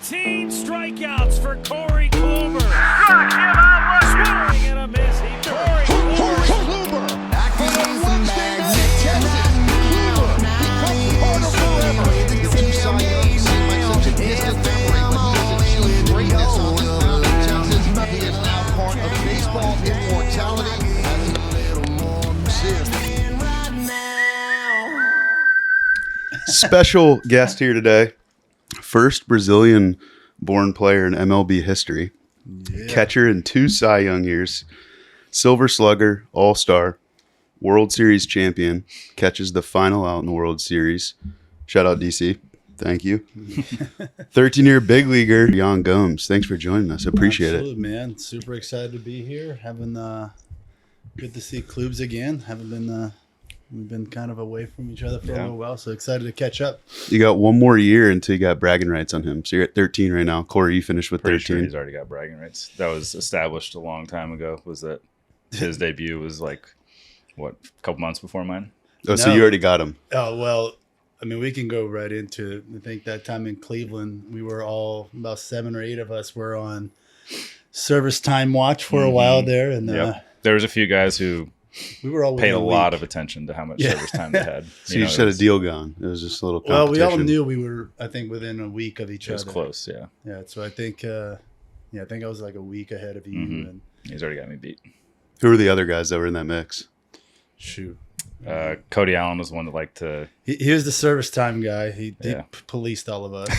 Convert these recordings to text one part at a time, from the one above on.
13 strikeouts for Corey Kluber. Swing and a miss. Corey Kluber. For the Western Kluber becomes part of forever. The two Cy Youngs seem like such a distant memory, but he has achieved greatness on this mound in Texas. He is now part of baseball immortality. Special guest here today. First Brazilian-born player in MLB history. Yeah. Catcher in 2 Cy Young years. Silver Slugger, All-Star, World Series champion. Catches the final out in the World Series. Shout out DC. Thank you. 13-year big leaguer, Jan Gomes. Thanks for joining us. Appreciate it, man. Super excited to be here. Good to see Klubs again. We've been kind of away from each other for a little while, so excited to catch up. You got one more year until you got bragging rights on him. So you're at 13 right now. Corey, you finished with 13. Sure he's already got bragging rights. That was established a long time ago. Was that his debut was like, what, a couple months before mine? Oh, so you already got him. Oh, well, I mean, we can go right into it. I think that time in Cleveland, we were all, about 7 or 8 of us were on service time watch for a while there. And there was a few guys who we were all paid a lot of attention to how much service time they had. So you just had a deal going. It was just a little competition. Well, we all knew we were, I think, within a week of each other. It was close, yeah. Yeah, so I think I was like a week ahead of you. Mm-hmm. And he's already got me beat. Who were the other guys that were in that mix? Shoot. Cody Allen was one that liked to... He was the service time guy. He policed all of us.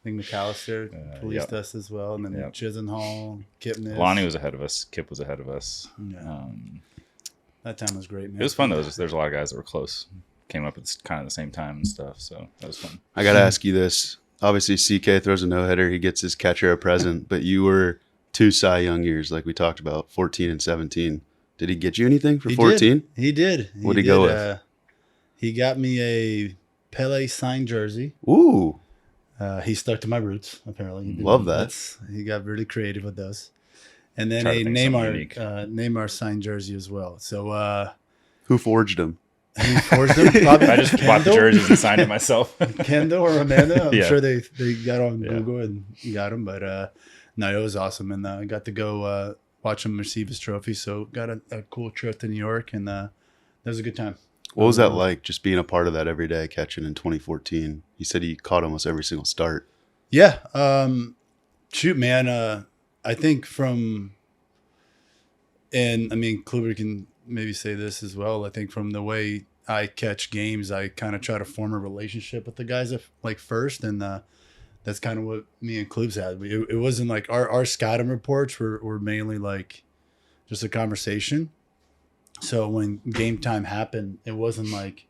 I think McAllister policed us as well. And then Chisenhall, Kipnis. Lonnie was ahead of us. Kip was ahead of us. Yeah. That time was great, man. It was fun, though. There's a lot of guys that were close. Came up at kind of the same time and stuff, so that was fun. I got to ask you this. Obviously, CK throws a no-hitter. He gets his catcher a present, but you were 2 Cy Young years, like we talked about, 14 and 17. Did he get you anything for 14? He did. What did he go with? He got me a Pele signed jersey. Ooh. He stuck to my roots, apparently. Love that. He got really creative with those. And then a Neymar signed jersey as well. So who forged him? He forged them. I just bought the jerseys and signed it myself. Kendall or Amanda. I'm sure they got on Google and got them. But no, it was awesome. And I got to go watch him receive his trophy. So got a cool trip to New York. And that was a good time. What was that like, just being a part of that every day, catching in 2014? He said he caught almost every single start. Yeah. Shoot, man. I think Kluber can maybe say this as well. I think from the way I catch games, I kind of try to form a relationship with the guys like first, and that's kind of what me and Klubs had. It wasn't like our scouting reports were mainly like just a conversation. So when game time happened, it wasn't like,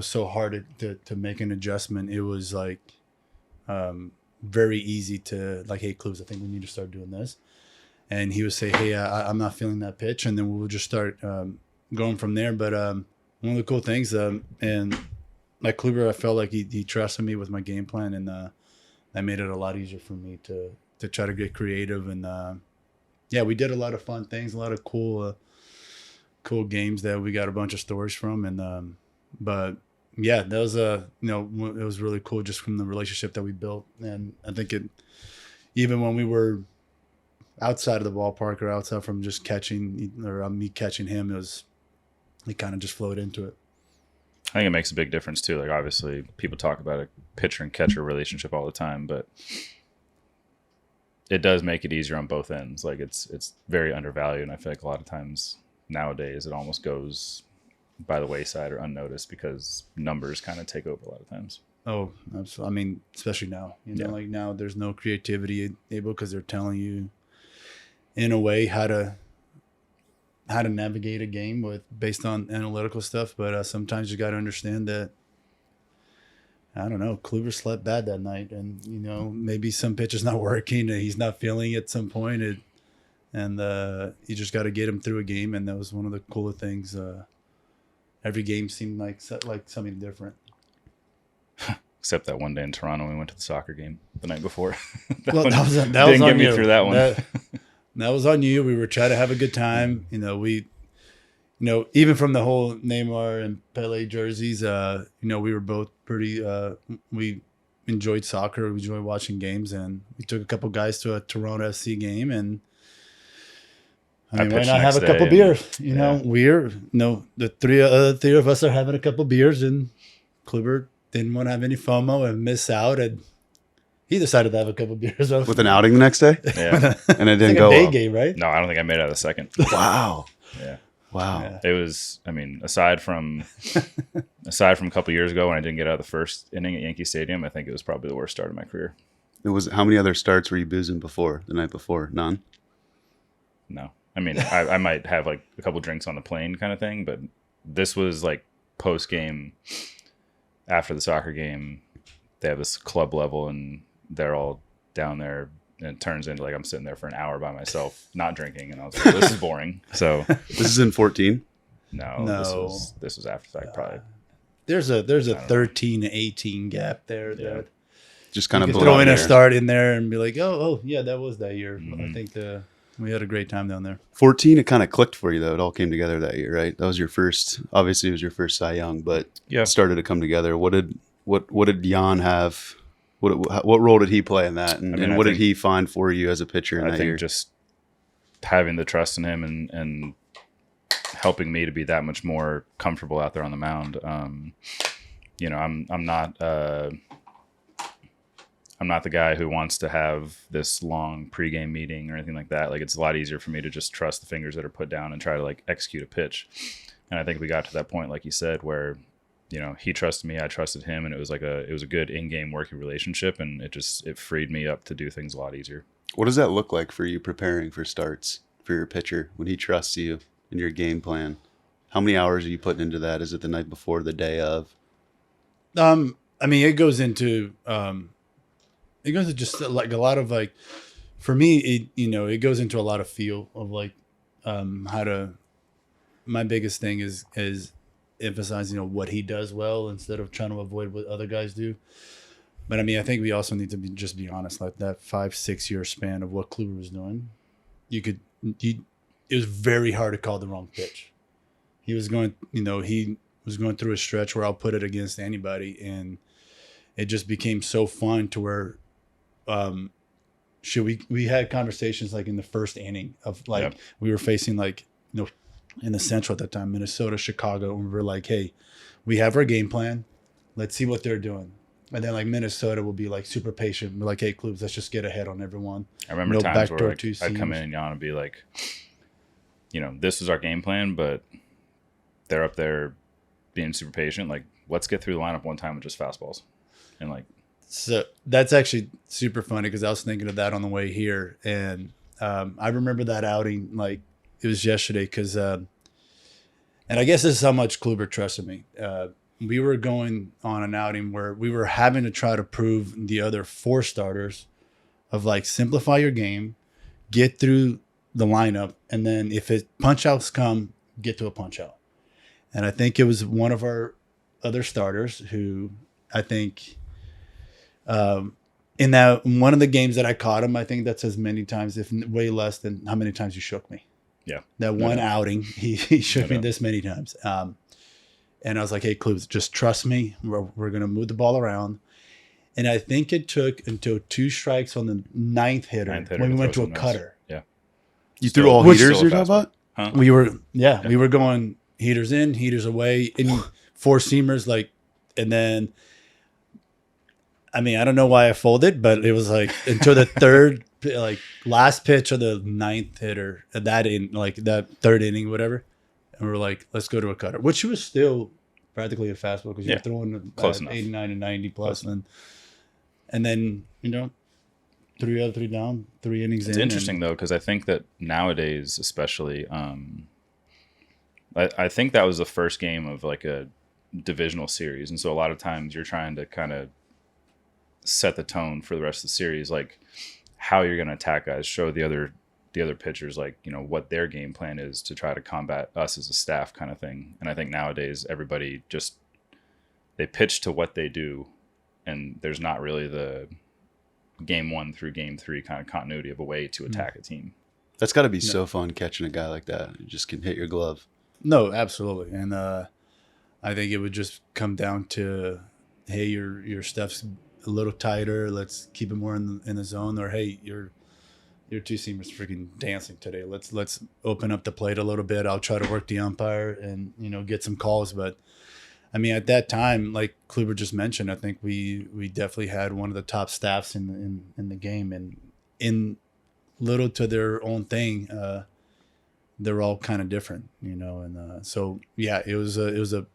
so hard to make an adjustment. It was like very easzy to like, hey, Klubs, I think we need to start doing this. And he would say, hey, I'm not feeling that pitch. And then we'll just start going from there. But one of the cool things, and like Kluber, I felt like he trusted me with my game plan. And that made it a lot easier for me to try to get creative. And we did a lot of fun things, a lot of cool games that we got a bunch of stories from. And but yeah, that was it was really cool just from the relationship that we built. And I think even when we were outside of the ballpark or outside from just catching or me catching him, it kind of just flowed into it. I think it makes a big difference too. Like obviously people talk about a pitcher and catcher relationship all the time, but it does make it easier on both ends. Like it's very undervalued. And I feel like a lot of times nowadays it almost goes by the wayside or unnoticed because numbers kind of take over a lot of times. Oh, absolutely. I mean, especially now, like now there's no creativity able because they're telling you in a way how to navigate a game based on analytical stuff. But sometimes you got to understand that, I don't know, Kluber slept bad that night, and maybe some pitch is not working and he's not feeling it at some point. And you just got to get him through a game. And that was one of the cooler things. Every game seemed like something different. Except that one day in Toronto, we went to the soccer game the night before. that was on get me you. through that one. That was on you. We were trying to have a good time. Even from the whole Neymar and Pele jerseys, we were both pretty. We enjoyed soccer. We enjoyed watching games, and we took a couple guys to a Toronto FC game, and I mean, why pitched not have a next couple day and- beers? You know, the three of us are having a couple beers, and Kluber didn't want to have any FOMO and miss out, and he decided to have a couple beers With an outing the next day, Yeah. and it It's didn't like go a day well. game, right? No, I don't think I made it out of the second. Wow. Yeah. Wow. Yeah. It was, I mean, aside from a couple years ago when I didn't get out of the first inning at Yankee Stadium, I think it was probably the worst start of my career. It was. How many other starts were you boozing before the night before? None. No. I mean, I might have like a couple drinks on the plane kind of thing, but this was like post game after the soccer game. They have this club level and they're all down there, and it turns into like I'm sitting there for an hour by myself, not drinking, and I was like, this is boring. So This is in 14. no. This was after the fact, probably. There's a 13 to 18 gap there. Yeah. That Just kind you of could throw in a there. start in there and be like, oh yeah, that was that year. Mhm. I think we had a great time down there. 14. It kind of clicked for you though. It all came together that year, right? That was your first. Obviously, it was your first Cy Young, but Yeah. it started to come together. What did Jan have? What role did he play in that? And, I mean, and I what did think- he find for you as a pitcher in I that think year? just having the trust in him and helping me to be that much more comfortable out there on the mound. You know, I'm not the guy who wants to have this long pregame meeting or anything like that. Like, it's a lot easier for me to just trust the fingers that are put down and try to like execute a pitch. And I think we got to that point, like you said, where, you know, he trusted me, I trusted him, and it was a good in-game working relationship, and it freed me up to do things a lot easier. What does that look like for you preparing for starts for your pitcher when he trusts you in your game plan? How many hours are you putting into that? Is it the night before, the day of? I mean, it goes into just like a lot of like, for me, it goes into a lot of feel of like, my biggest thing is emphasizing, what he does well instead of trying to avoid what other guys do. But I mean, I think we also need to be honest, like that 5-6 year span of what Kluber was doing, it was very hard to call the wrong pitch. He was going through a stretch where I'll put it against anybody, and it just became so fun to where we had conversations like in the first inning of like, Yep. we were facing like, in the Central at that time, Minnesota, Chicago, and we were like, hey, we have our game plan. Let's see what they're doing. And then like Minnesota will be like super patient. We're like, hey, Klubs, let's just get ahead on everyone. I remember No times backdoor where like, two I'd come seams. in and Jan would be like, this is our game plan, but they're up there being super patient. Like, let's get through the lineup one time with just fastballs. And like, So that's actually super funny because I was thinking of that on the way here. And I remember that outing like it was yesterday because, and I guess this is how much Kluber trusted me. We were going on an outing where we were having to try to prove the other 4 starters of like simplify your game, get through the lineup, and then if punch outs come, get to a punch out. And I think it was one of our other starters who I think in that one of the games that I caught him, I think that's as many times, if way less than how many times you shook me. yeah. That No one doubt. outing, he shook No me doubt. this many times. And I was like, hey, Klubs, just trust me. We're going to move the ball around. And I think it took until 2 strikes on the ninth hitter when we to went to throw a some nice. cutter. Yeah. You Still- threw all which heaters still a you're talking fastball. about? We were going heaters in, heaters away, and 4 seamers, like, and then, I mean, I don't know why I folded, but it was like until the third, like last pitch of the ninth hitter, that third inning, whatever. And we're like, let's go to a cutter, which was still practically a fastball because you're Yeah. throwing Close enough. 89 and 90 plus. Close And then, 3 out of 3 down, 3 innings It's in. interesting though, because I think that nowadays, especially, I think that was the first game of like a divisional series, and so a lot of times you're trying to kind of set the tone for the rest of the series, like how you're going to attack guys, show the other pitchers like what their game plan is to try to combat us as a staff, kind of thing. And I think nowadays everybody just they pitch to what they do, and there's not really the game 1 through game 3 kind of continuity of a way to attack a team. That's got to be so fun catching a guy like that. You just can hit your glove. No, absolutely. And I think it would just come down to, hey, your stuff's a little tighter. Let's keep it more in the zone. Or hey, your two seamers freaking dancing today. Let's open up the plate a little bit. I'll try to work the umpire and get some calls. But I mean, at that time, like Kluber just mentioned, I think we definitely had one of the top staffs in the game, and in little to their own thing, they're all kind of different, and so yeah, it was a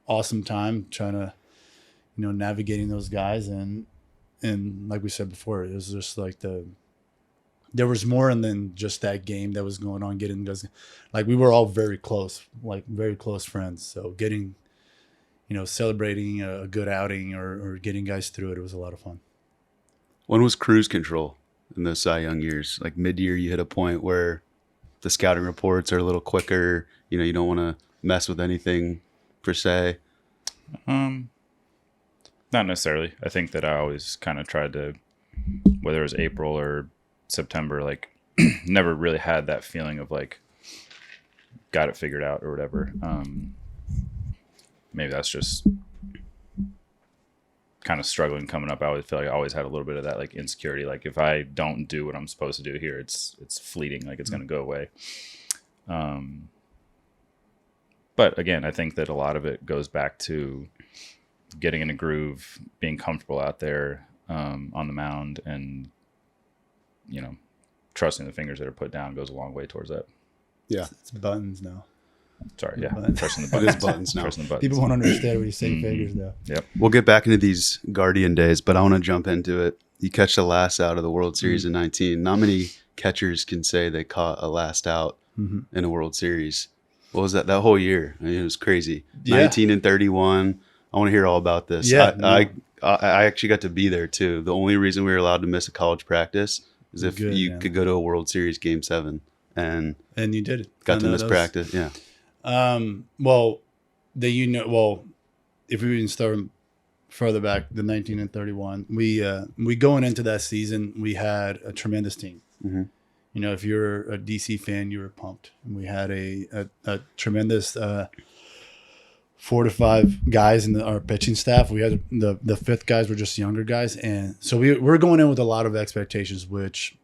awesome time trying to navigating those guys, and like we said before, it was just like there was more than just that game that was going on. Getting those, like we were all very close friends, so getting celebrating a good outing or getting guys through it was a lot of fun. When was cruise control in those Cy Young years? Like mid-year, you hit a point where the scouting reports are a little quicker. You don't want to mess with anything per se. Not necessarily. I think that I always kind of tried to, whether it was April or September, like never really had that feeling of like got it figured out or whatever. Maybe that's just kind of struggling coming up. I always feel like I always had a little bit of that like insecurity. Like if I don't do what I'm supposed to do here, it's fleeting. Like it's going to go away. But again, I think that a lot of it goes back to getting in a groove, being comfortable out there on the mound, and trusting the fingers that are put down goes a long way towards that. Yeah, it's buttons now. Sorry, yeah, Buttons. pressing the buttons. It is buttons now. Pressing the buttons. People won't understand when you say fingers now. Yep. We'll get back into these Guardian days, but I want to jump into it. You catch the last out of the World Series in 19. Not many catchers can say they caught a last out in a World Series. What was that whole year? I mean, it was crazy. Yeah. 19 and 31. I want to hear all about this. Yeah, I actually got to be there too. The only reason we were allowed to miss a college practice is if you could go to a World Series Game 7. And you did it. Got to miss practice. Yeah. Well, if we even start further back, the 19 and 31, we going into that season, we had a tremendous team. Mm-hmm. If you're a DC fan, you were pumped. And we had a tremendous 4 to 5 guys in our pitching staff. We had the fifth guys were just younger guys, and so we're going in with a lot of expectations, which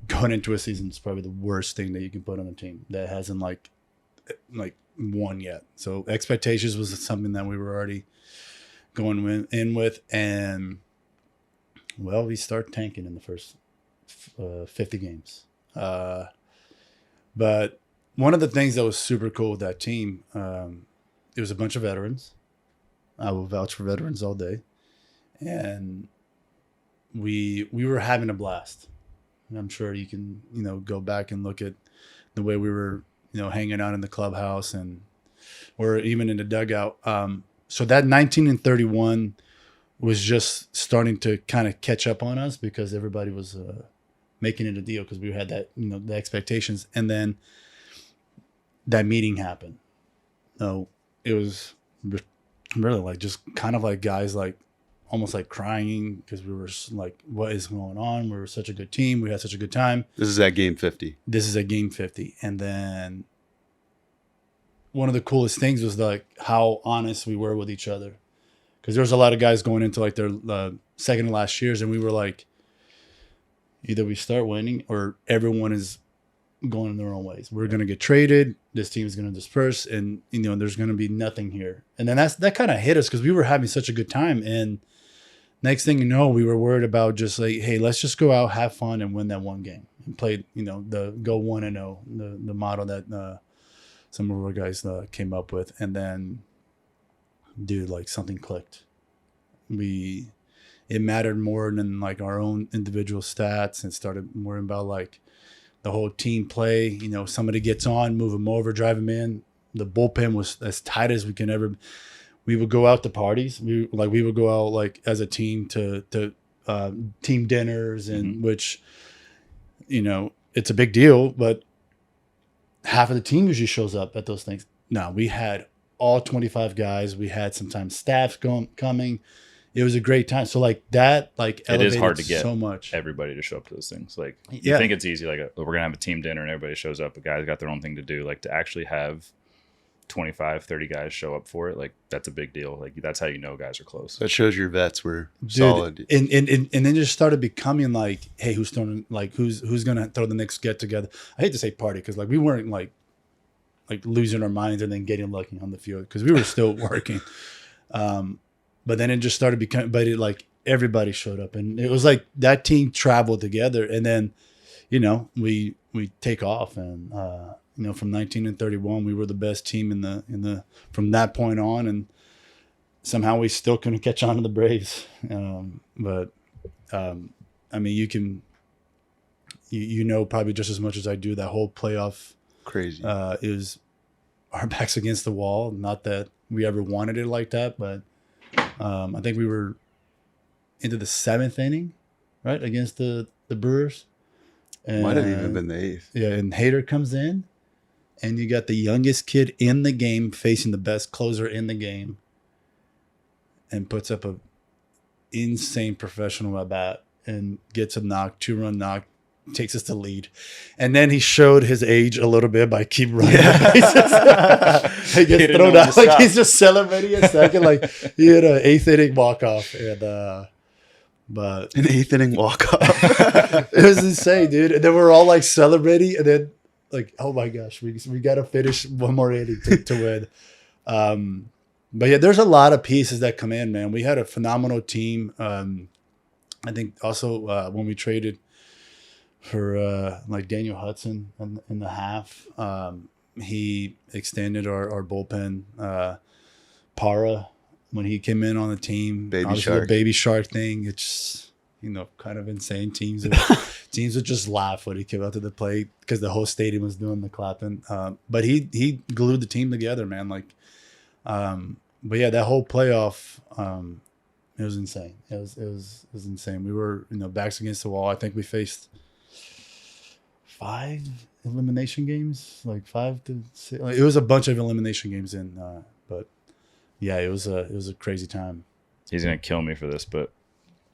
going into a season is probably the worst thing that you can put on a team that hasn't like won yet. So expectations was something that we were already going in with, and well, we start tanking in the first 50 games. But one of the things that was super cool with that team, it was a bunch of veterans. I will vouch for veterans all day, and we were having a blast. And I'm sure you can go back and look at the way we were hanging out in the clubhouse or even in the dugout. So that 19 and 31 was just starting to kind of catch up on us because everybody was making it a deal because we had that, the expectations. And then that meeting happened. So it was really like just kind of like guys like almost like crying because we were like, what is going on? We were such a good team. We had such a good time. This is at Game 50. This is at Game 50. And then one of the coolest things was like how honest we were with each other. Because there was a lot of guys going into like their second to last years, and we were like, either we start winning or everyone is going in their own ways. We're going to get traded. This team is going to disperse, and there's going to be nothing here. And then that kind of hit us because we were having such a good time. And next thing you know, we were worried about just like, hey, let's just go out, have fun, and win that one game. And play, the go 1-0, the model that some of our guys came up with. And then, dude, like something clicked. It mattered more than like our own individual stats, and started worrying about like the whole team play. Somebody gets on, move them over, drive them in. The bullpen was as tight as we can ever. We would go out to parties. We would go out like as a team to team dinners, and which, it's a big deal, but half of the team usually shows up at those things. No, we had all 25 guys. We had sometimes staff coming. It was a great time. So like that, like it is hard to get so much everybody to show up to those things. Like you think it's easy, like we're gonna have a team dinner and everybody shows up, but guys got their own thing to do. Like to actually have 25, 30 guys show up for it, like that's a big deal. Like that's how you know guys are close. That shows your vets were Dude, solid. and then just started becoming like, hey, who's throwing, like who's gonna throw the next get together? I hate to say party because like we weren't like losing our minds and then getting lucky on the field because we were still working. But then it just started becoming, but it like everybody showed up and it was like that team traveled together, and then we take off and from 19 and 31 we were the best team in the from that point on, and somehow we still couldn't catch on to the Braves. But I mean, you can probably just as much as I do, that whole playoff Crazy. is our backs against the wall. Not that we ever wanted it like that, but I think we were into the 7th inning, right, against the Brewers. And, Might have even been the 8th. Yeah, and Hader comes in, and you got the youngest kid in the game facing the best closer in the game, and puts up a insane professional at bat and gets a knock, 2-run knock, takes us to lead. And then he showed his age a little bit by keep running. Yeah. He gets thrown out like he's just celebrating a second. Like he had an 8th inning walk-off. And but An 8th inning walk-off. it was insane, dude. And then we're all like celebrating, and then like, oh my gosh, we got to finish one more inning to win. But yeah, there's a lot of pieces that come in, man. We had a phenomenal team. I think also when we traded for like Daniel Hudson in the half, he extended our bullpen. Para, when he came in on the team, the baby shark thing, it's kind of insane. Teams would just laugh when he came out to the plate because the whole stadium was doing the clapping. But he glued the team together, man. Like, but yeah, that whole playoff, it was insane. It was insane. We were backs against the wall. I think we faced 5 elimination games, like 5 to 6. Like, it was a bunch of elimination games in, but yeah, it was a crazy time. He's gonna kill me for this, but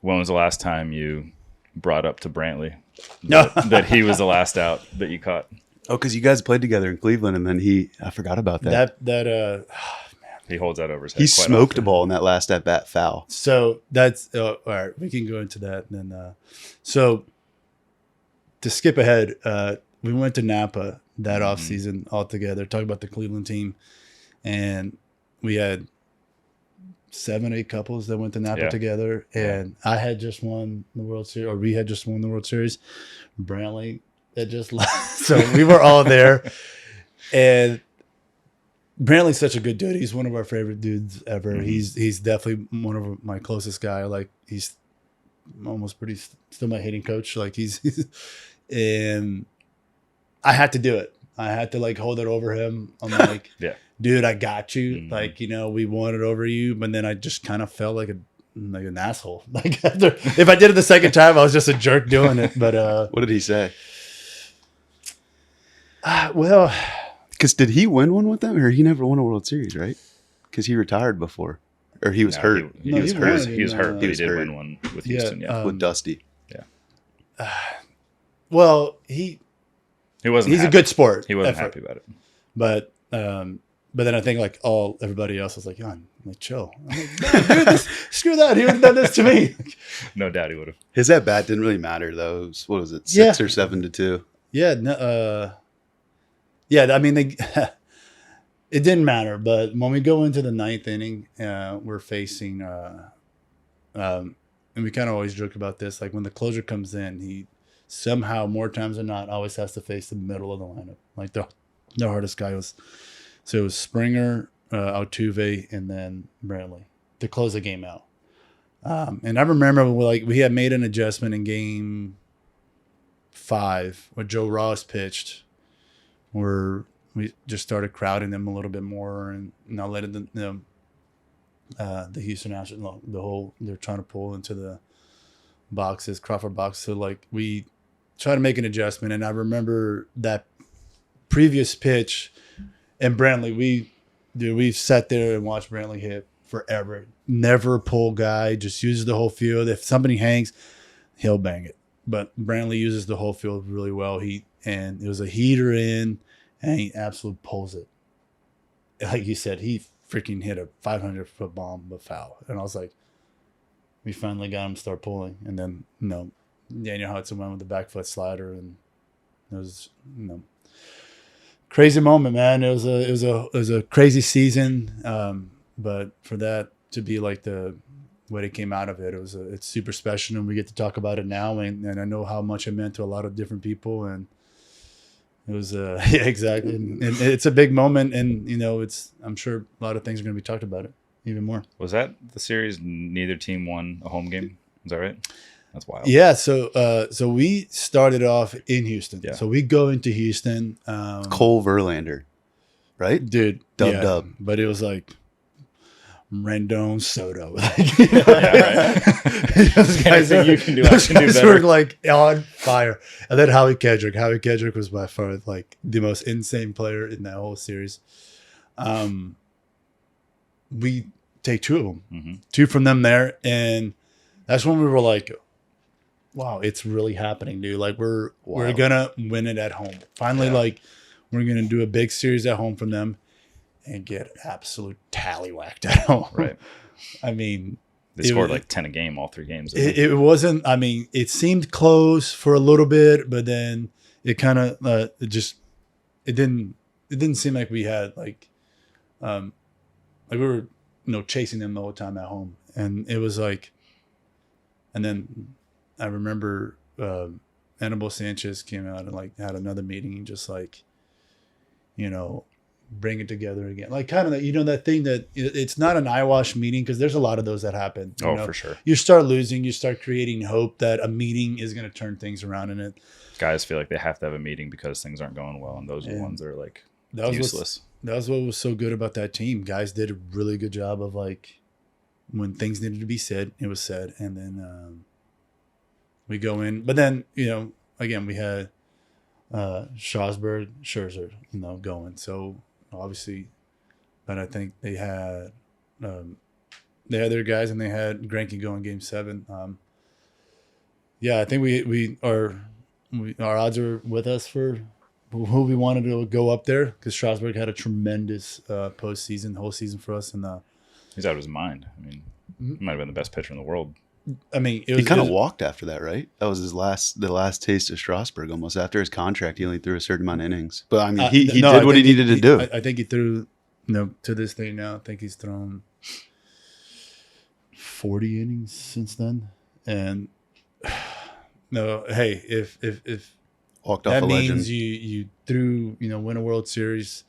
when was the last time you brought up to Brantley that he was the last out that you caught? Oh, because you guys played together in Cleveland, and then I forgot about that. Man. He holds that over his head. He smoked a ball in that last at bat foul. So that's all right. We can go into that. And then, so to skip ahead, we went to Napa that offseason all together, talking about the Cleveland team. And we had 7, 8 couples that went to Napa together. And I had just won the World Series, or we had just won the World Series. Brantley had just left. So we were all there. And Brantley's such a good dude. He's one of our favorite dudes ever. Mm-hmm. He's definitely one of my closest guy. Like, he's almost still my hitting coach. Like, he's and I had to do it. I had to like hold it over him. I'm like, dude, I got you. Mm-hmm. Like, we won it over you. But then I just kind of felt like an asshole. Like, if I did it the second time, I was just a jerk doing it. But what did he say? Well, because did he win one with them, or he never won a World Series, right? Because he retired before, or he was hurt. He was hurt. He was hurt, but he did win one with Houston. Yeah, with Dusty. Yeah. Well, he wasn't. He's a good sport. He wasn't happy about it. But then I think like everybody else was like, "Yo, like chill." I'm like, "No, dude, screw that. He would have done this to me." No doubt he would have. His at bat didn't really matter though. What was it, 6 or 7-2? Yeah. No, yeah. I mean, it didn't matter. But when we go into the 9th inning, we're facing, and we kind of always joke about this. Like when the closer comes in, he somehow more times than not always has to face the middle of the lineup. Like the hardest guy was. So it was Springer, Altuve, and then Brantley to close the game out. And I remember we had made an adjustment in game 5 where Joe Ross pitched, where we just started crowding them a little bit more and not letting the Houston Astros, they're trying to pull into the boxes, Crawford box. So like we tried to make an adjustment, and I remember that previous pitch. And Brantley, we've sat there and watched Brantley hit forever. Never pull guy, just uses the whole field. If somebody hangs, he'll bang it. But Brantley uses the whole field really well. And it was a heater in, and he absolutely pulls it. like you said, he freaking hit a 500-foot bomb, but foul. And I was like, we finally got him to start pulling. And then, Daniel Hudson went with the back foot slider, and it was, crazy moment, man. It was a crazy season. But for that to be like the way it came out of it, it's super special, and we get to talk about it now. And I know how much it meant to a lot of different people, and it was yeah, exactly. And it's a big moment, and I'm sure a lot of things are going to be talked about it even more. Was that the series? Neither team won a home game. Is that right? That's wild. Yeah. So we started off in Houston. Yeah. So we go into Houston. Cole Verlander, right? Dude, Dub. But it was like Rendon, Soto. Yeah, right. Those guys, Anything you can do, I can do better. were like on fire. And then Howie Kedrick. Howie Kedrick was by far like the most insane player in that whole series. We take two of them, Mm-hmm. two from them there, and that's when we were like, "Wow, it's really happening, dude! Like we're gonna win it at home. Finally, like we're gonna do a big series at home from them." And get absolute tallywhacked at home. Right. I mean, They scored like 10 a game, all 3 games. It wasn't. I mean, it seemed close for a little bit, but then it kind of it didn't seem like we had like we were chasing them the whole time at home, and it was like, and then I remember Anibal Sanchez came out and like had another meeting and just like, bring it together again, like kind of that thing that it's not an eyewash meeting, because there's a lot of those that happen. For sure. You start losing, you start creating hope that a meeting is going to turn things around, in it. Guys feel like they have to have a meeting because things aren't going well, and those are the ones that are like useless. That was what was so good about that team. Guys did a really good job of like when things needed to be said, it was said, and then we go in. But then again we had Strasburg, Scherzer, going. So obviously, but I think they had their guys, and they had Greinke going Game 7. I think our odds are with us for who we wanted to go up there, because Strasburg had a tremendous postseason, whole season for us, and He's out of his mind. I mean, he might have been the best pitcher in the world. I mean, He kind of walked after that, right? That was the last taste of Strasburg. Almost after his contract, he only threw a certain amount of innings. But I mean, he did what he needed to do. I think he threw. To this day now, I think he's thrown 40 innings since then. And hey, if Walked off that a means legend. you threw win a World Series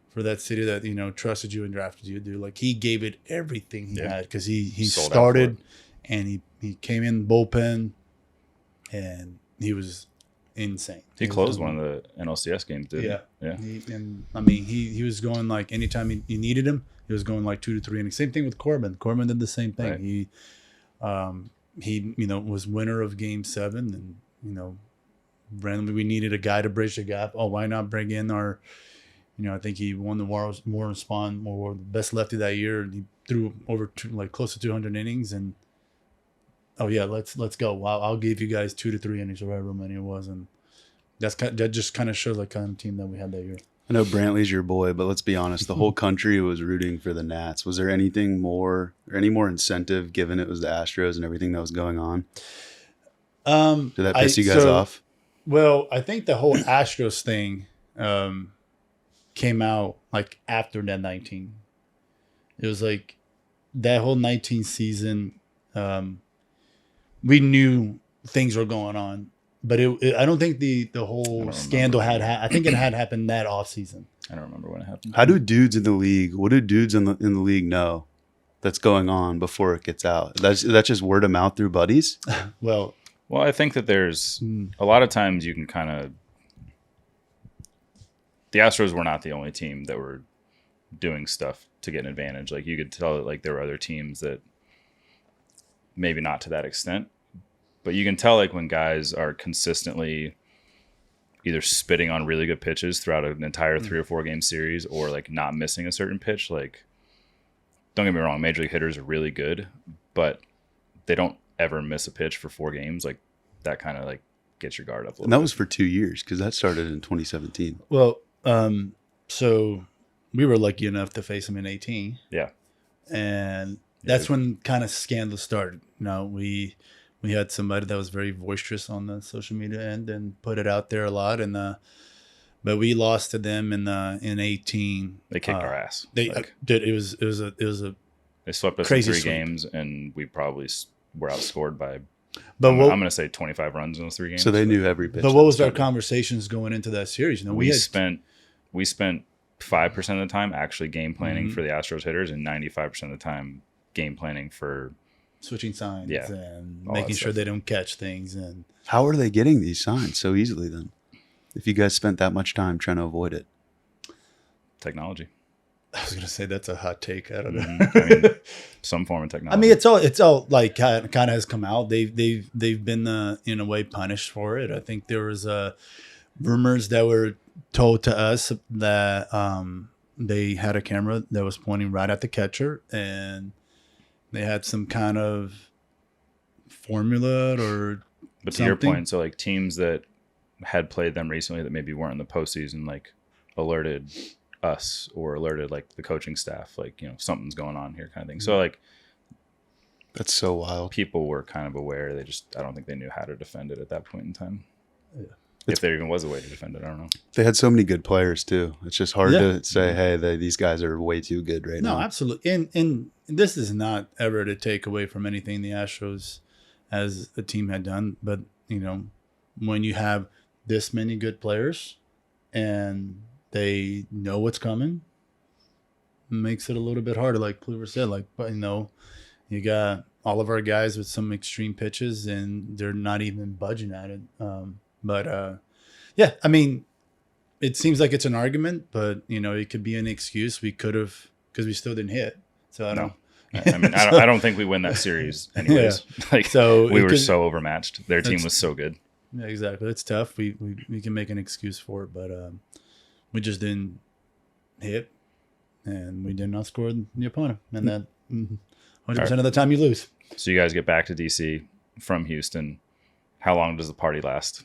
for that city that trusted you and drafted you, dude. Like he gave it everything he had, because he Sold out started. And he came in the bullpen, and he was insane. He closed one of the NLCS games, didn't he? Yeah. He was going like anytime you needed him, he was going like 2 to 3 innings. Same thing with Corbin. Corbin did the same thing. Right. He was winner of Game 7, and randomly we needed a guy to bridge the gap. Oh, why not bring in our I think he won the Warren Spahn best lefty that year, and he threw over close to 200 innings, and oh yeah, let's go. Wow, I'll give you guys 2 to 3 innings or however many it was, and that just kind of shows the kind of team that we had that year. I know Brantley's your boy, but let's be honest, the whole country was rooting for the Nats. Was there anything more or any more incentive, given it was the Astros and everything that was going on? Did that piss you guys off? Well, I think the whole Astros thing came out like after that 19. It was like that whole 19 season. We knew things were going on, but I don't think the whole scandal I think it had happened that off season. I don't remember when it happened. How do dudes in the league? What do dudes in the league know that's going on before it gets out? That's just word of mouth through buddies. Well, I think that there's a lot of times you can kind of. The Astros were not the only team that were doing stuff to get an advantage. Like you could tell that like there were other teams that maybe not to that extent, but you can tell like when guys are consistently either spitting on really good pitches throughout an entire 3 or 4 game series, or like not missing a certain pitch. Like, don't get me wrong, major league hitters are really good, but they don't ever miss a pitch for 4 games. Like that kind of like gets your guard up a little And that bit. was for 2 years, because that started in 2017. well, so we were lucky enough to face them in 18. Yeah. And that's when kind of scandal started. You know, we had somebody that was very boisterous on the social media end and put it out there a lot. And but we lost to them in 18. They kicked our ass. They did. It was a They swept us in crazy 3 sweep. games, and we probably were outscored by. But I'm going to say 25 runs in those 3 games. So they knew every pitch. But that what was our coming. conversations going into that series? You know, we spent 5% of the time actually game planning for the Astros hitters, and 95% of the time game planning for. switching signs and all making that sure stuff. they don't catch things. And How are they getting these signs so easily then? If you guys spent that much time trying to avoid it. Technology. I was gonna say that's a hot take. I don't know. I mean, some form of technology. I mean, it's all like kind of has come out. They've been in a way punished for it. I think there was rumors that were told to us that they had a camera that was pointing right at the catcher, and they had some kind of formula or. But to your something. point, so like teams that had played them recently that maybe weren't in the postseason, like alerted us or alerted like the coaching staff, like, you know, something's going on here kind of thing. So like That's so wild. people were kind of aware. They just, I don't think they knew how to defend it at that point in time. Yeah. If there even was a way to defend it, I don't know. They had so many good players too. It's just hard Yeah. to say, hey, these guys are way too good right No, now. absolutely. And this is not ever to take away from anything the Astros as a team had done. But, you know, when you have this many good players and they know what's coming, it makes it a little bit harder. Like Kluber said, like, but, you know, you got all of our guys with some extreme pitches and they're not even budging at it. Yeah, I mean, it seems like it's an argument, but, you know, it could be an excuse. We could have, because we still didn't hit. So I don't. I mean, I don't think we win that series anyways. Like, So we it were could- so overmatched. Their team That's- was so good. Yeah, exactly. It's tough. We can make an excuse for it, but we just didn't hit, and we did not score the opponent, and that 100% of the time you lose. So you guys get back to DC from Houston. How long does the party last?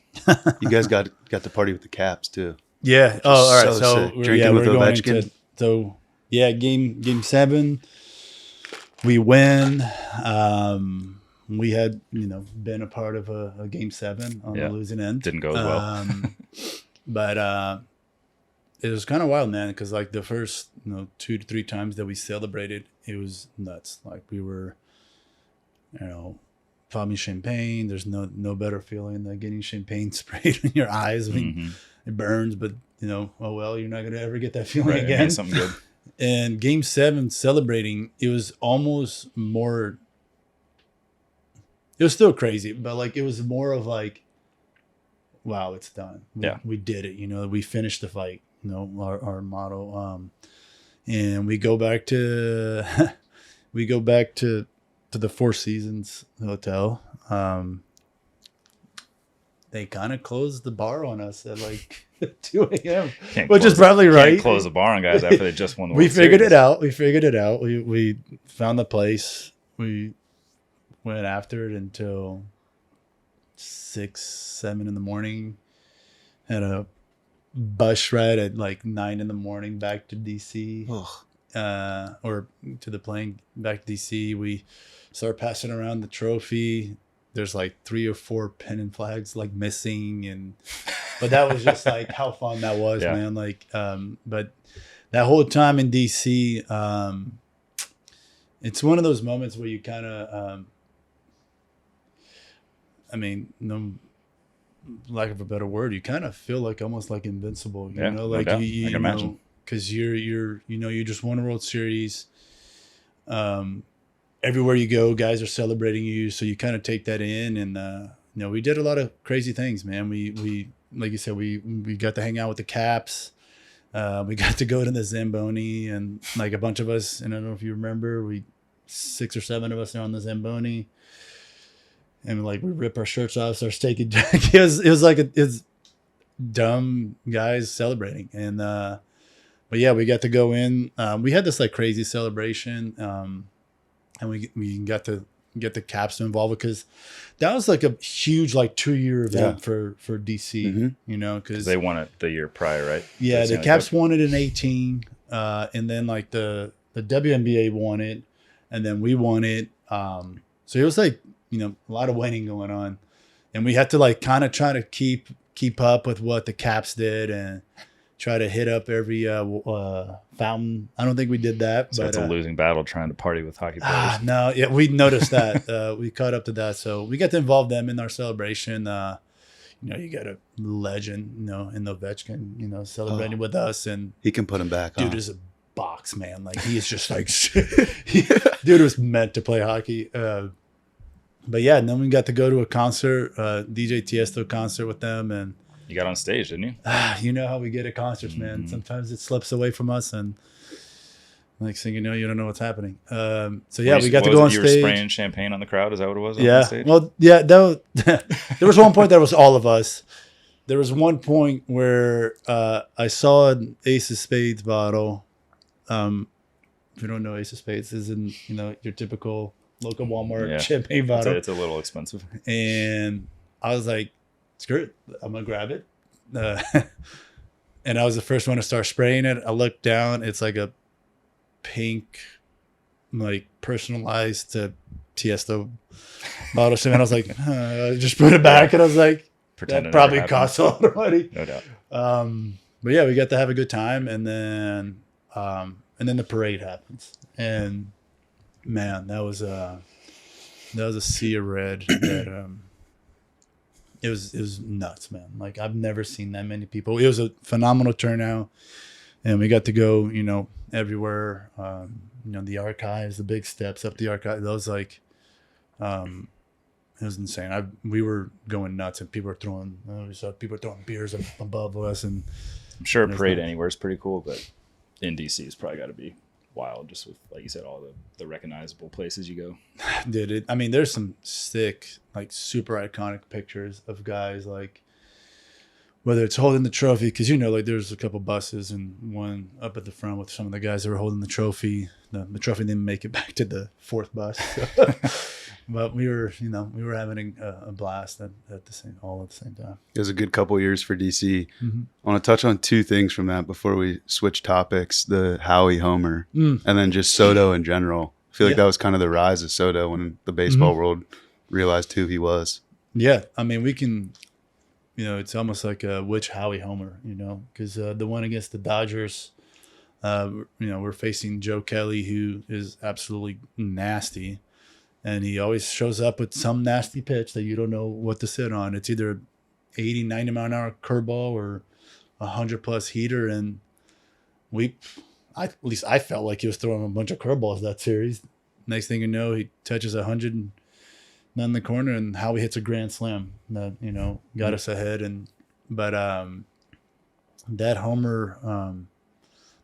You guys got to party with the Caps too. Yeah. Oh, all right. So So sick. we're, Drinking with we're going Ovechkin. into so yeah, game 7, we win. We had, you know, been a part of a game 7 on Yeah. the losing end. Didn't go as well. But it was kind of wild, man, because like the first 2 to 3 times that we celebrated, it was nuts. Like we were, you know, popping champagne. There's no better feeling than getting champagne sprayed in your eyes. I mean, it burns, but you know, oh well, you're not gonna ever get that feeling Right, it again. means something good. And game 7 celebrating, it was almost more. It was still crazy, but like it was more of like, wow, it's done. We did it. You know, we finished the fight. You know, our motto. And we go back to the Four Seasons Hotel. They kind of closed the bar on us at like 2 a.m., Can't which is close- probably right. Can't close the bar on guys after they just won the World We figured Series. it out. We figured it out. We found the place. We went after it until 6, 7 in the morning. Had a bus ride at like 9 in the morning back to DC, or to the plane back to DC. We started passing around the trophy. There's like 3 or 4 pennant flags like missing, but that was just like how fun that was, Yeah. man. Like, but that whole time in DC, it's one of those moments where you kind of, I mean, no lack of a better word, you kind of feel like almost like invincible, you Yeah, know, no like doubt. you I can know, imagine. because you just won a World Series. Everywhere you go, guys are celebrating you, so you kind of take that in, and you know, we did a lot of crazy things, man. We like you said, we got to hang out with the Caps. We got to go to the Zamboni, and like a bunch of us, and I don't know if you remember, 6 or 7 of us are on the Zamboni, and like we rip our shirts off, start taking. it was like it's dumb guys celebrating, and but yeah, we got to go in. We had this like crazy celebration, and we got to get the Caps to involve, because that was like a huge like 2-year event for DC. Mhm. You know, because They won it the year prior, right? yeah, That's the only Caps good. won it in 18. and then like the WNBA won it, and then we won it. So it was like, you know, a lot of winning going on, and we had to like kind of try to keep up with what the Caps did and try to hit up every fountain. I don't think we did that. So but, it's a losing battle trying to party with hockey players. No, yeah, we noticed that. We caught up to that, so we got to involve them in our celebration. You know, you got a legend, you know, in Ovechkin, you know, celebrating with us, and He can put him back dude on. is a box man. Like he is just like, dude was meant to play hockey. But yeah, and then we got to go to a concert, DJ Tiesto concert with them, and You got on stage, didn't you? you know how we get at concerts, man. Sometimes it slips away from us, and next thing you know, you don't know what's happening. So yeah, we got to go on You stage. were spraying champagne on the crowd. Is that what it was? On Yeah. stage? Well, yeah. There was one point that was all of us. There was one point where I saw an Ace of Spades bottle. If you don't know, Ace of Spades is in, you know, your typical local Walmart champagne bottle. It's a little expensive. And I was like, screw it, I'm gonna grab it. And I was the first one to start spraying it. I looked down, it's like a pink, like personalized to Tiesto bottle. And I was like, I just put it back, and I was like, Pretend that it probably never cost a lot of money. No doubt. But yeah, we got to have a good time, and then the parade happens, and man, that was a sea of red. That it was nuts, man. Like I've never seen that many people. It was a phenomenal turnout, and we got to go, you know, everywhere. You know, the archives, the big steps up the archive. Those like, it was insane. We were going nuts, and people were throwing. We saw people throwing beers above us, and I'm sure a There's parade no- anywhere is pretty cool, but in DC, it's probably got to be wild, just with, like you said, all the recognizable places you go. did it. I mean, there's some sick, like super iconic pictures of guys, like whether it's holding the trophy, because you know, like there's a couple buses and one up at the front with some of the guys that were holding the trophy. The trophy didn't make it back to the fourth bus, but we were having a blast at the same time. It was a good couple years for DC. Mm-hmm. I want to touch on two things from that before we switch topics: the Howie homer, and then just Soto in general. I feel like that was kind of the rise of Soto when the baseball world realized who he was. Yeah, I mean, we can, you know, it's almost like a which Howie homer, you know, because the one against the Dodgers, you know, we're facing Joe Kelly, who is absolutely nasty, and he always shows up with some nasty pitch that you don't know what to sit on. It's either 80, 90 mile an hour curveball or 100+ heater, and at least I felt like he was throwing a bunch of curveballs that series. Next thing you know, he touches 100 and none in the corner, and Howie hits a grand slam that, you know, got us ahead. But that homer,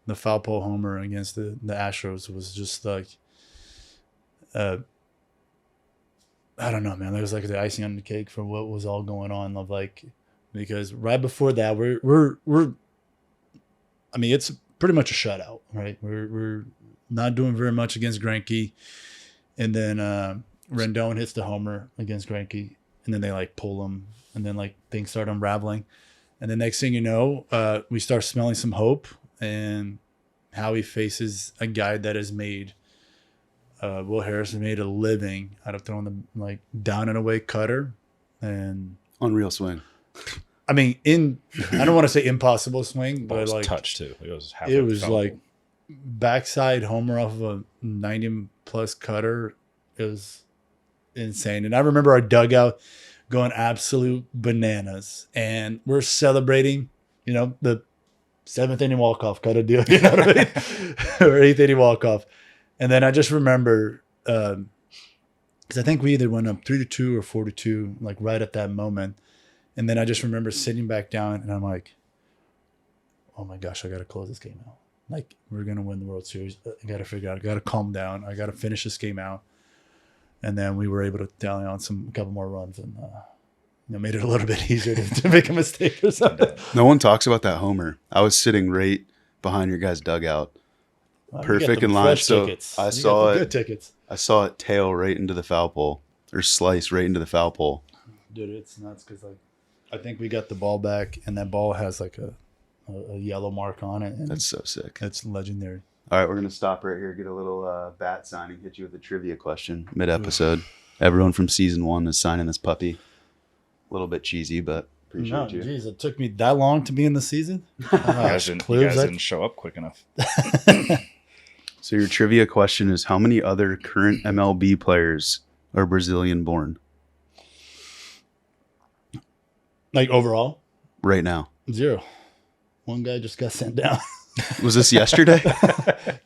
the foul pole homer against the Astros was just like, I don't know, man. That was like the icing on the cake for what was all going on. Of like, because right before that, we're I mean, it's pretty much a shutout, right? We're not doing very much against Greinke, and then Rendon hits the homer against Greinke, and then they like pull him, and then like things start unraveling, and the next thing you know, we start smelling some hope, and Howie faces a guy that has made Will Harris has made a living out of throwing the like down and away cutter, and Unreal swing. I mean, I don't want to say impossible swing, But but it was like touch too. it was like backside homer off of a 90+ cutter. It was insane. And I remember our dugout going absolute bananas, and we're celebrating, you know, the 7th inning walk-off kind of deal, you know what I mean? Or 8th inning walk-off. And then I just remember, because I think we either went up 3-2 or 4-2, like right at that moment. And then I just remember sitting back down, and I'm like, oh my gosh, I got to close this game out. Like, we're going to win the World Series. I got to figure out, I got to calm down. I got to finish this game out. And then we were able to tally on a couple more runs, and made it a little bit easier to make a mistake or something. No one talks about that homer. I was sitting right behind your guys' dugout. Perfect in line. So I saw it. Good tickets. I saw it tail right into the foul pole, or slice right into the foul pole. Dude, it's nuts because like I think we got the ball back, and that ball has like a a yellow mark on it. And That's so sick. it's legendary. All right, we're going to stop right here, get a little bat signing, hit you with a trivia question mid-episode. Everyone from season 1 is signing this puppy. A little bit cheesy, but appreciate you. Geez, it took me that long to be in the season. You guys didn't show up quick enough. So your trivia question is, how many other current MLB players are Brazilian born Like overall, right now? 0. One guy just got sent down. Was this yesterday?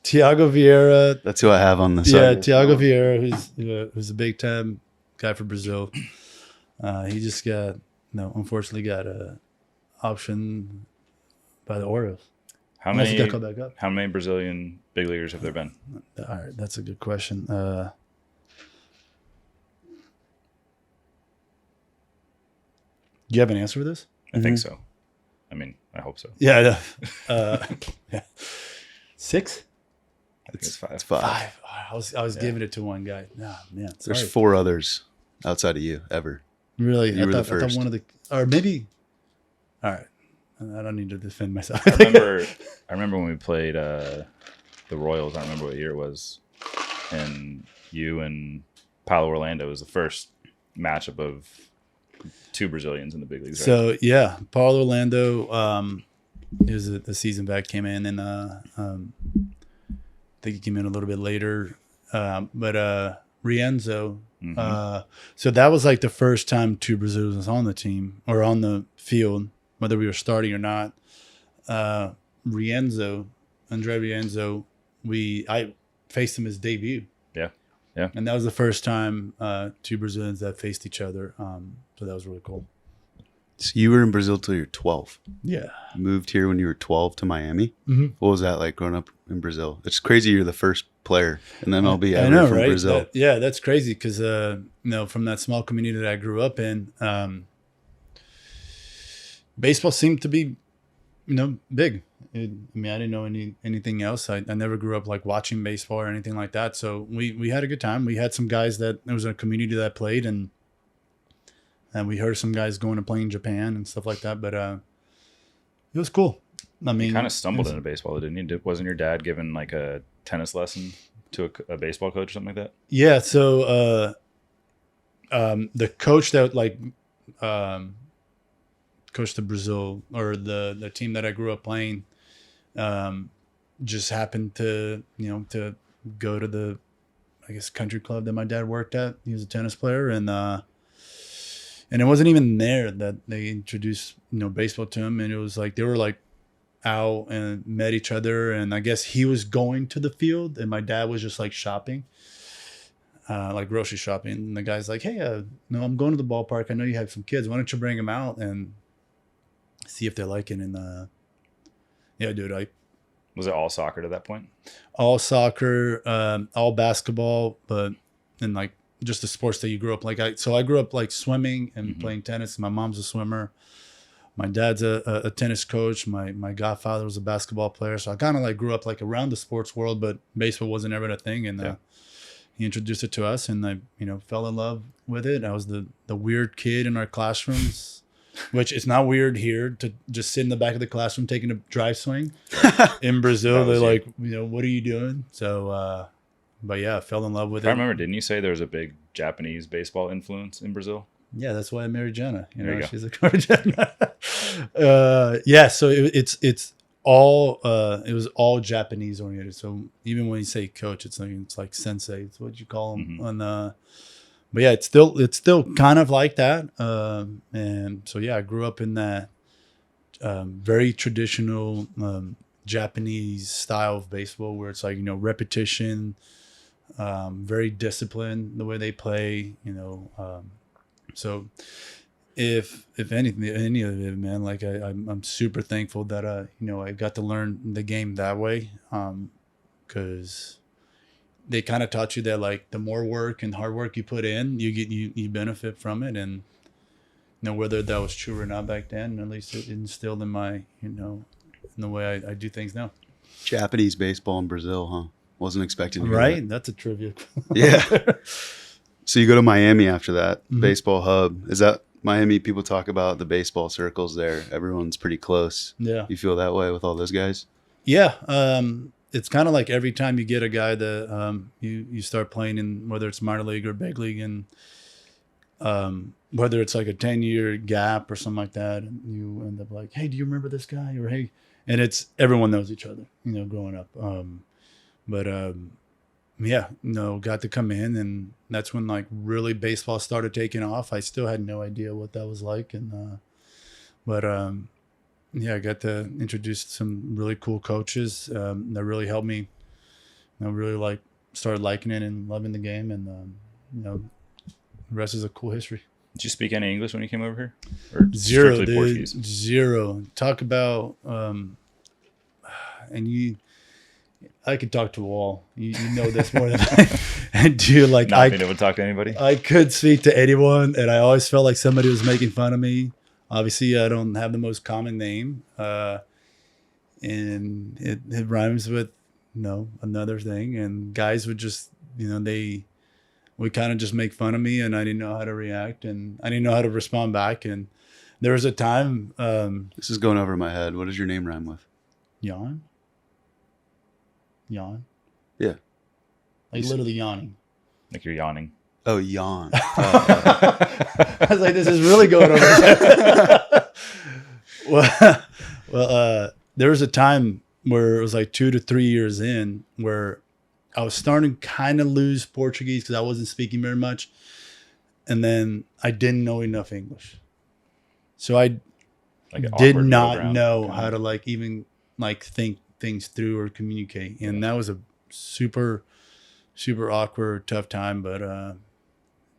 Thiago Vieira. That's who I have on the Yeah, side. Thiago Vieira, who's a big time guy for Brazil. He just unfortunately got a option by the Orioles. How Unless he many? got called back up. How many Brazilian big leaguers have there been? All right, that's a good question. Do you have an answer for this? I think so. I mean, I hope so. Yeah. Yeah. 6? I think it's 5. It's 5. 5. I was giving it to one guy. Nah, man. There's sorry. 4 others outside of you ever. Really? You were the I thought first. one of the, or maybe. All right. I don't need to defend myself. I remember when we played the Royals. I don't remember what year it was, and you and Paulo Orlando was the first matchup of 2 Brazilians in the big leagues. Right? So yeah, Paulo Orlando. He was the season back, came in, and I think he came in a little bit later. But Rienzo. So that was like the first time 2 Brazilians on the team or on the field, whether we were starting or not. Andre Rienzo, I faced him his debut. Yeah. And that was the first time 2 Brazilians that faced each other. So that was really cool. So you were in Brazil till you're 12. Yeah. You moved here when you were 12 to Miami. Mhm. What was that like growing up in Brazil? It's crazy you're the first player in the MLB I ever know, from right? Brazil. That's crazy because, from that small community that I grew up in, baseball seemed to be, big. I didn't know anything else. I never grew up like watching baseball or anything like that. So we had a good time. We had some guys there was a community that played, and we heard some guys going to play in Japan and stuff like that. But it was cool. I mean, You kind of stumbled into baseball, didn't you? Wasn't your dad giving like a tennis lesson to a baseball coach or something like that? Yeah. So the coach that coached the Brazil or the team that I grew up playing just happened to go to the country club that my dad worked at. He was a tennis player, and it wasn't even there that they introduced baseball to him, and it was like they were like out and met each other, and I guess he was going to the field and my dad was just like shopping, like grocery shopping, and the guy's like, hey, I'm going to the ballpark, I know you have some kids, why don't you bring them out and see if they like it. And yeah, dude, Was it all soccer to that point? all soccer, all basketball, but and like just the sports that you grew up like. I grew up like swimming and playing tennis. My mom's a swimmer. My dad's a tennis coach. My godfather was a basketball player. So I kind of like grew up like around the sports world, but baseball wasn't ever a thing. And he introduced it to us, and I fell in love with it. I was the weird kid in our classrooms, which is not weird here to just sit in the back of the classroom taking a drive swing. In Brazil, they're like, what are you doing? So, but yeah, I fell in love with it. I remember, didn't you say there was a big Japanese baseball influence in Brazil? Yeah, that's why I married Jenna. There you go. She's a Jenna. Yeah, so it's all it was all Japanese oriented. So even when you say coach, it's like sensei. It's what you call him. And but yeah, it's still kind of like that. And so yeah, I grew up in that very traditional Japanese style of baseball where it's like repetition, very disciplined the way they play. So if anything, any of it, man, like I'm super thankful that I got to learn the game that way, because they kind of taught you that like the more work and hard work you put in, you benefit from it. And whether that was true or not back then, at least it instilled in my in the way I do things now. Japanese baseball in Brazil, huh? Wasn't expecting to hear Right? that. That's a trivia. Yeah. So you go to Miami after that, baseball hub. Is that Miami, people talk about the baseball circles there. Everyone's pretty close. Yeah. You feel that way with all those guys? Yeah. It's kind of like every time you get a guy that you start playing in, whether it's minor league or big league, and whether it's like a 10-year gap or something like that, and you end up like, hey, do you remember this guy? Or hey, and it's everyone knows each other, growing up. Got to come in, and that's when like really baseball started taking off. I still had no idea what that was like, and I got to introduce some really cool coaches that really helped me. Really like started liking it and loving the game, and the rest is a cool history. Did you speak any English when you came over here? Or Zero, strictly dude. Portuguese? Zero. Talk about I could talk to a wall. You know this more than I do. Like Not being able to talk to anybody? I could speak to anyone, and I always felt like somebody was making fun of me. Obviously, I don't have the most common name, and it rhymes with another thing. And guys would just they would kind of just make fun of me, and I didn't know how to react, and I didn't know how to respond back. And there was a time. This is going over my head. What does your name rhyme with? Yawn. Yeah. Like literally yawning. Like you're yawning. Oh, yawn. I was like, this is really going over my head. Well, there was a time where it was like 2 to 3 years in where I was starting to kind of lose Portuguese because I wasn't speaking very much. And then I didn't know enough English. So I Like an did awkward not middle ground, know kinda. how to like even like think things through or communicate. And that was a super, super awkward, tough time. But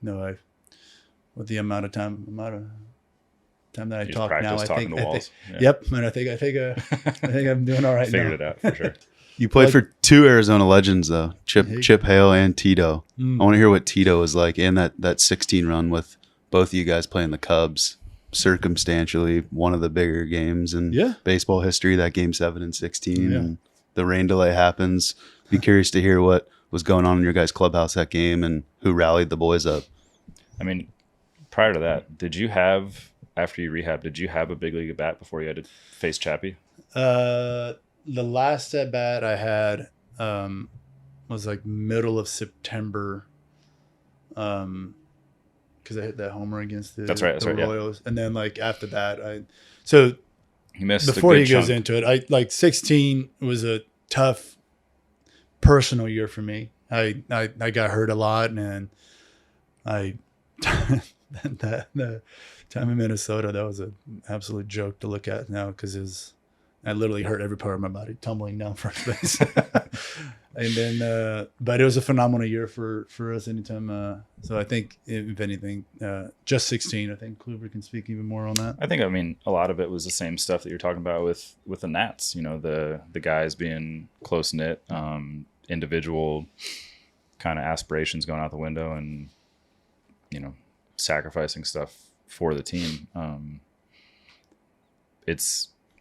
with the amount of time that I You just talk now, practice talking to walls. Yeah. Yep, and I think I'm doing all right Figured now. it out for sure. You played Like- for 2 Arizona legends, though. Hey. Chip Hale and Tito. Mm. I want to hear what Tito was like in that 16 run with both of you guys playing the Cubs. Circumstantially, one of the bigger games in Yeah. baseball history, that Game 7 and 16. Yeah. And the rain delay happens. Be curious to hear what was going on in your guys' clubhouse that game and who rallied the boys up. I mean, prior to that, after you rehabbed, did you have a big league at bat before you had to face Chappie? The last at bat I had was like middle of September, because I hit that homer against the yeah. Royals, and then like after that, You missed before a he good goes chunk. into it, 16 was a tough personal year for me. I got hurt a lot, and the time in Minnesota, that was an absolute joke to look at now because I literally hurt every part of my body tumbling down first base. And then, but it was a phenomenal year for us anytime. So I think if anything, just 16, I think Kluber can speak even more on that. I mean, a lot of it was the same stuff that you're talking about with the Nats, the guys being close knit, individual kind of aspirations going out the window and, sacrificing stuff for the team.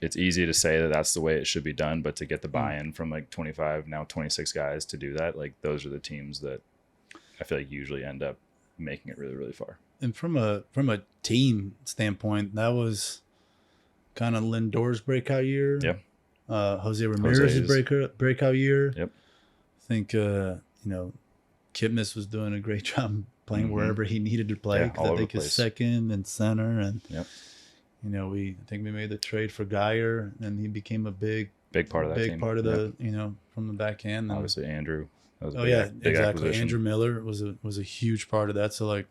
It's easy to say that that's the way it should be done, but to get the buy-in from like 25, now 26 guys to do that, like those are the teams that I feel like usually end up making it really, really far. And from a team standpoint, that was kind of Lindor's breakout year. Yep. Jose Ramirez's breakout year. Yep. I think Kipnis was doing a great job playing Mhm. wherever he needed to play. Yeah, 'Cause all I over think the his place. second and center, and Yep. I think we made the trade for Geyer, and he became a big Big part of that team. part of Yep. the from the back end. And, Obviously Andrew. That was a oh big, yeah, big exactly. acquisition. Andrew Miller was a huge part of that. So like,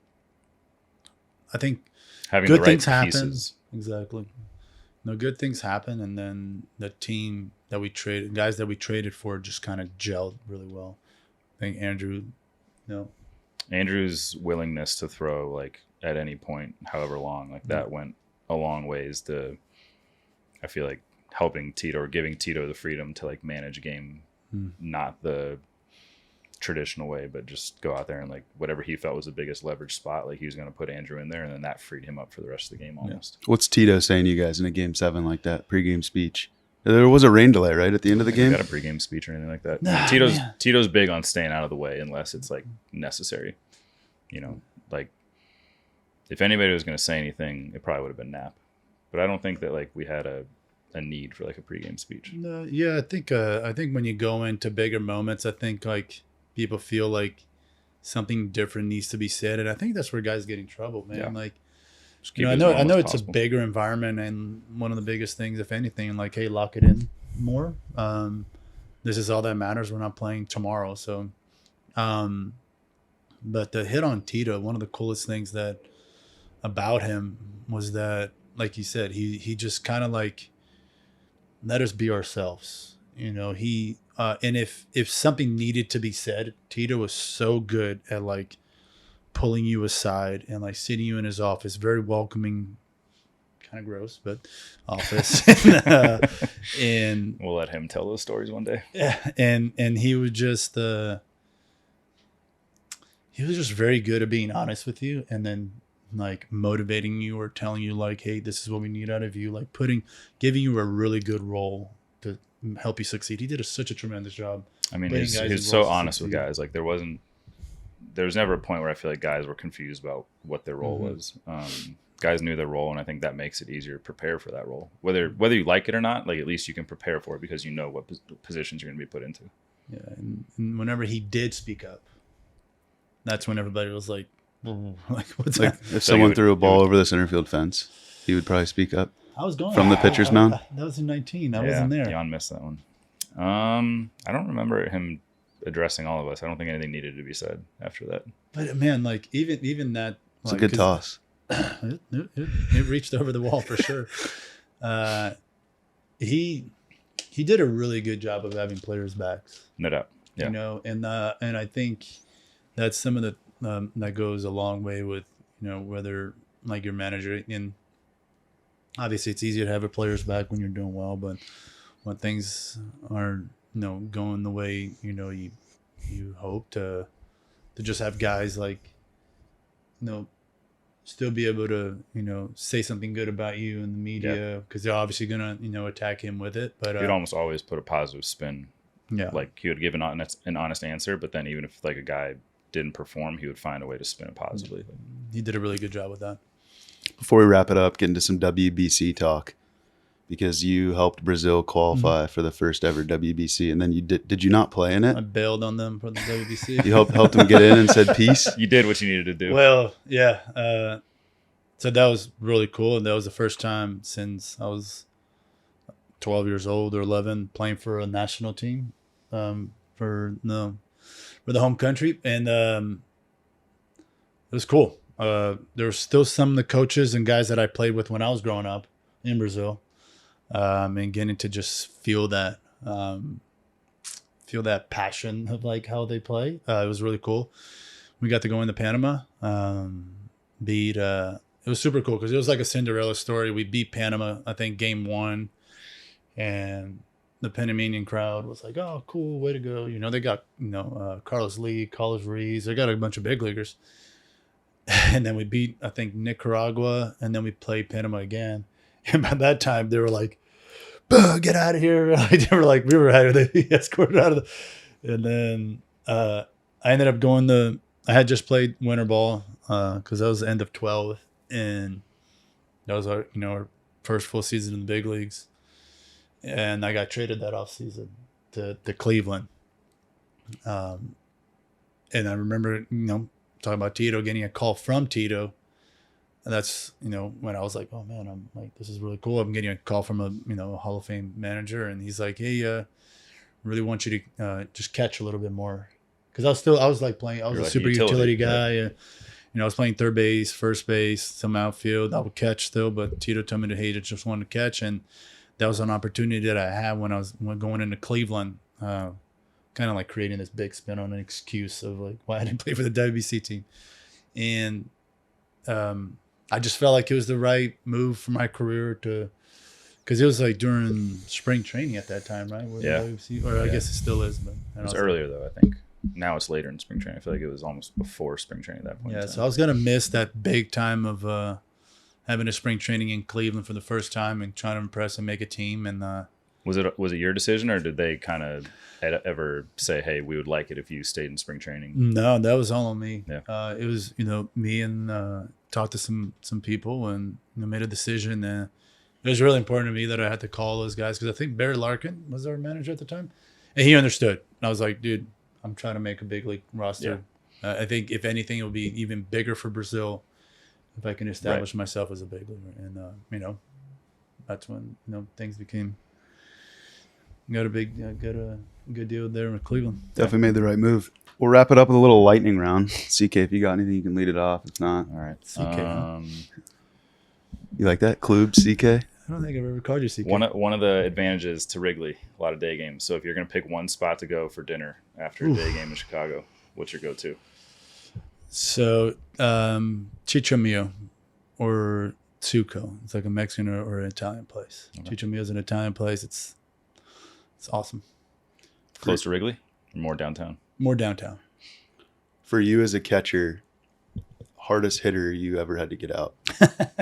I think Having good the right things happen. pieces. Exactly. No, good things happen, and then the team that we traded, guys that we traded for, just kind of gelled really well. I think Andrew, Andrew's willingness to throw like at any point, however long, like that went a long ways to, I feel like, helping Tito or giving Tito the freedom to like manage a game, not the traditional way, but just go out there and like whatever he felt was the biggest leverage spot, like he was going to put Andrew in there, and then that freed him up for the rest of the game almost. What's Tito saying to you guys in a Game 7 like that, pregame speech? There was a rain delay, right, at the end of the game? Got a pregame speech or anything like that? Nah, man. Tito's big on staying out of the way unless it's like necessary. Like if anybody was going to say anything, it probably would have been Knapp. But I don't think that like we had a need for like a pregame speech. Yeah, I think when you go into bigger moments, I think like people feel like something different needs to be said, and I think that's where guys get in trouble, man. Yeah. Like, Just keep I it as know normal as it's possible. a bigger environment, and one of the biggest things, if anything, like, hey, lock it in more. This is all that matters. We're not playing tomorrow, so. But the hit on Tito, one of the coolest things that about him was that, like you said, he just kind of like let us be ourselves. You know, and if something needed to be said, Tito was so good at like pulling you aside and like sitting you in his office, very welcoming, kind of gross, but office. And We'll let him tell those stories one day. yeah, and he was just very good at being honest with you, and then like motivating you or telling you like, hey, this is what we need out of you, like giving you a really good role to help you succeed. He did such a tremendous job. I mean, putting he guys in was so roles to honest with succeed. guys. Like there was never a point where I feel like guys were confused about what their role was. Guys knew their role, and I think that makes it easier to prepare for that role. Whether you like it or not, like at least you can prepare for it because you know what positions you're going to be put into. Yeah, and whenever he did speak up, that's when everybody was like, like what's Like that? if So someone you threw a would- ball over the center field fence, he would probably speak up. I was going From the pitcher's mound? That was in 19. I wasn't there. Jan missed that one. I don't remember him addressing all of us. I don't think anything needed to be said after that. But man, like even that, It's like, a good 'cause toss. it reached over the wall for sure. He did a really good job of having players' backs. No doubt. Yeah. You know, and I think that's some of the that goes a long way with, you know, whether like your manager, and obviously it's easier to have a player's back when you're doing well, but when things aren't, you know, going the way, you know, you hope to just have guys like, you know, still be able to, you know, say something good about you in the media, because they're obviously gonna, you know, attack him with it. But He'd almost always put a positive spin. yeah, Like he would give an honest answer, but then even if like a guy didn't perform, he would find a way to spin it positively. he did a really good job with that. Before we wrap it up, get into some WBC talk, because you helped Brazil qualify for the first ever WBC, and then you did you not play in I it? bailed on them for the WBC. You helped them get in and said peace. You did what you needed to do. Well, yeah. So that was really cool. That was the first time since I was 12 years old or 11 playing for a national team for the home country, and it was cool. There were still some of the coaches and guys that I played with when I was growing up in Brazil, and getting to just feel that passion of like how they play. It was really cool. We got to go into Panama. It was super cool because it was like a Cinderella story. We beat Panama, I think, game 1, and the Panamanian crowd was like, "Oh, cool, way to go!" You know, they got Carlos Lee, Carlos Ruiz. They got a bunch of big leaguers, and then we beat, I think, Nicaragua, and then we played Panama again. And by that time, they were like, "Get out of here!" They were like, we were out of the escorted out of the. And then I ended up going to. I had just played winter ball because that was the end of 12, and that was our first full season in the big leagues. And I got traded that offseason to Cleveland. And I remember, talking about Tito, getting a call from Tito. And that's, when I was like, oh man, I'm like, this is really cool. I'm getting a call from a Hall of Fame manager. And he's like, hey, really want you to just catch a little bit more. Cause I was like playing, I was You're a like super a utility utility guy. I was playing third base, first base, some outfield. I would catch still, but Tito told me to, hey, just wanted to catch. And that was an opportunity that I had when going into Cleveland, kind of like creating this big spin on an excuse of like why I didn't play for the WBC team. And I just felt like it was the right move for my career because it was like during spring training at that time, right? Yeah. WBC, or I guess it still is. But It was earlier though, I think. Now it's later in spring training. I feel like it was almost before spring training at that point. Yeah, so I was going to miss that big time of having a spring training in Cleveland for the first time and trying to impress and make a team. And Was it your decision, or did they kind of ever say, "Hey, we would like it if you stayed in spring training"? No, that was all on me. Yeah. It was me and talked to some people and made a decision. It was really important to me that I had to call those guys because I think Barry Larkin was our manager at the time, and he understood. And I was like, dude, I'm trying to make a big league roster. Yeah. I think if anything, it'll be even bigger for Brazil if I can establish myself as a big leaguer. And that's when things became. Got a good deal there with Cleveland. Definitely made the right move. We'll wrap it up with a little lightning round. CK, if you got anything, you can lead it off. If not, all right. CK. You like that? Klub, CK? I don't think I've ever called you CK. One of the advantages to Wrigley, a lot of day games. So if you're going to pick one spot to go for dinner after a day game in Chicago, what's your go-to? So Chicho Mio or Tsuko. It's like a Mexican or an Italian place. Okay. Chicho Mio is an Italian place. It's awesome. Close to Wrigley or more downtown? More downtown. For you as a catcher, hardest hitter you ever had to get out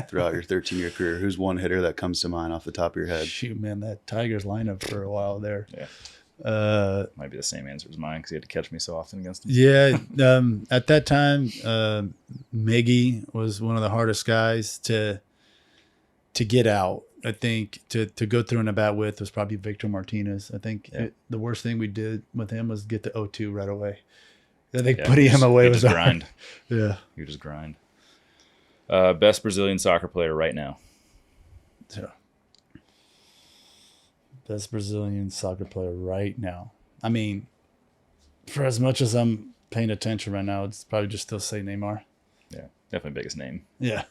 throughout your 13-year career? Who's one hitter that comes to mind off the top of your head? Shoot, man, that Tigers lineup for a while there. Yeah. Might be the same answer as mine because he had to catch me so often against him. Yeah. At that time, Miggy was one of the hardest guys to get out. I think to go through an at-bat with was probably Victor Martinez. I think the worst thing we did with him was get the 0-2 right away. I think putting him away was hard. Grind. Yeah. You just grind. Best Brazilian soccer player right now? Yeah. Best Brazilian soccer player right now. I mean, for as much as I'm paying attention right now, it's probably just still say Neymar. Yeah, definitely biggest name. Yeah.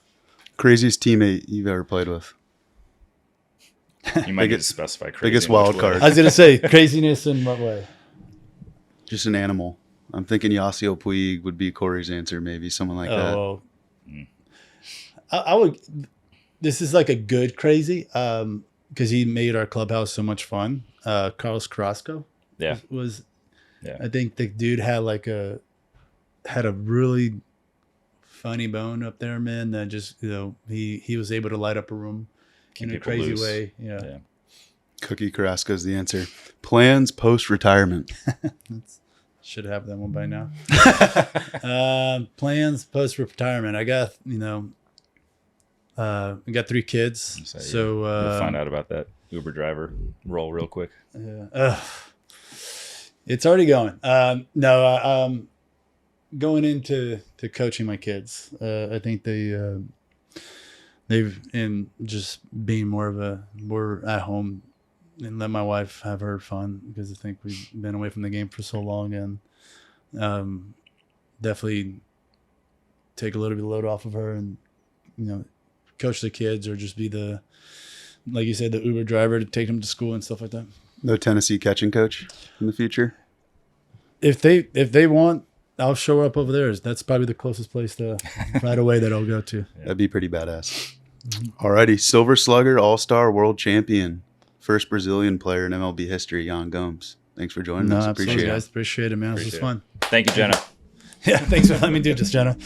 Craziest teammate you've ever played with? You might get to specify crazy. Biggest wild card. I was going to say craziness in what way? Just an animal. I'm thinking Yasiel Puig would be Corey's answer, maybe someone like that. Oh, I would. This is like a good crazy because he made our clubhouse so much fun. Carlos Carrasco, was. I think the dude had a really funny bone up there, man. That just he was able to light up a room in a crazy loose. way. Yeah. Cookie Carrasco is the answer. Plans post-retirement. Should have that one by now. Plans post-retirement. I got I got 3 kids. So we'll find out about that Uber driver role real quick. It's already going. Going into coaching my kids. I think they've in just being more at home and let my wife have her fun because I think we've been away from the game for so long and definitely take a little bit of load off of her and coach the kids or just be like you said, the Uber driver to take them to school and stuff like that. No Tennessee catching coach in the future? If they want, I'll show up over there. That's probably the closest place right away that I'll go to. That'd be pretty badass. Alrighty, Silver Slugger, All-Star, World Champion, first Brazilian player in MLB history, Jan Gomes. Thanks for joining us. Appreciate it. Guys. Appreciate it, man. This was fun. Thank you, Jenna. Yeah, thanks for letting me do this, Jenna.